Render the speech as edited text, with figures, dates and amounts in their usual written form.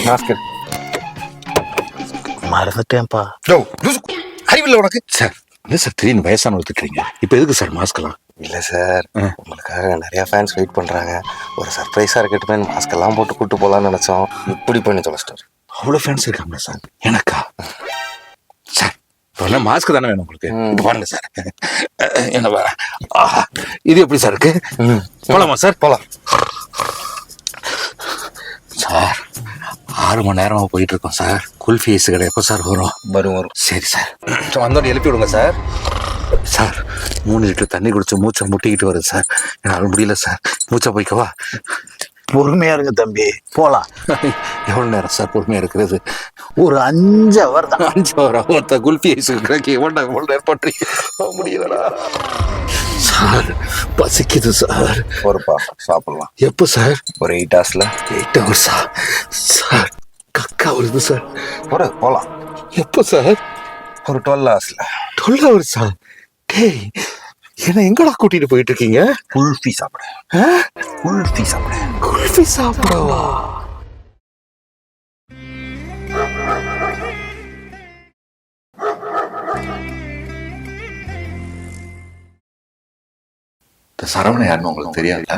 Mask மறந்துட்டேன்ப்பா. அறிவில்லை உனக்கு sir. இல்லை சார், திடீர்னு வயசான ஒத்துட்டுறீங்க. இப்போ எதுக்கு சார் மாஸ்க்லாம்? இல்லை சார், உங்களுக்காக நிறையா ஃபேன்ஸ் வெயிட் பண்ணுறாங்க. ஒரு சர்ப்ரைஸாக இருக்கட்டுமே மாஸ்கெல்லாம் போட்டு கூப்பிட்டு போகலான்னு நினச்சோம். இப்படி பண்ணி தொலைச்சிட்டார். அவ்வளோ ஃபேன்ஸ் இருக்காங்களா சார்? எனக்கா சார்? இப்போ மாஸ்க் தானே வேணும் உங்களுக்கு? இப்போ பாருங்க சார், என்ன இது எப்படி சார் இருக்கு? போலாமா சார்? போகலாம் சார். 6 மணி நேரமா போயிட்டு இருக்கோம் சார். குல்ஃபி ஐஸ் கடை எப்போ சார் வரும்? வரும். சரி சார், வந்தோட எழுப்பி விடுங்க சார். சார் 3 லிட்டர் தண்ணி குடிச்சு மூச்சை முட்டிக்கிட்டு வருது சார். என்னால் முடியல சார். மூச்சை போய்க்கவா? பொறுமையா இருங்க தம்பி, போலாம். எவ்வளோ நேரம் சார் பொறுமையாக இருக்கிறது? ஒரு 5 ஹவர் தான். 5 ஹவர் ஒருத்த குல்ஃபி ஐஸ் இருக்கிறக்கு எவ்வளோ நேரம் பண்ணுறீங்க? முடியலடா சார், பசிக்குது சார். ஒருப்பா சாப்பிடலாம். எப்போ சார்? ஒரு 8 ஹவர்ஸில். 8 ஹவர்ஸா சார்? கக்கா வருது சார். போகலாம். எப்போ சார்? ஒரு 12 ஹவர்ஸில். 12 ஹவர்ஸா? டேய், என்ன எங்கடா கூட்டிட்டு போயிட்டு இருக்கீங்க? குல்ஃபி சாப்பிட. குல்ஃபி சாப்பிட. குல்ஃபி சாப்பிடவா? இந்த சரவணன் யாருன்னு உங்களுக்கு தெரியாதுல்ல?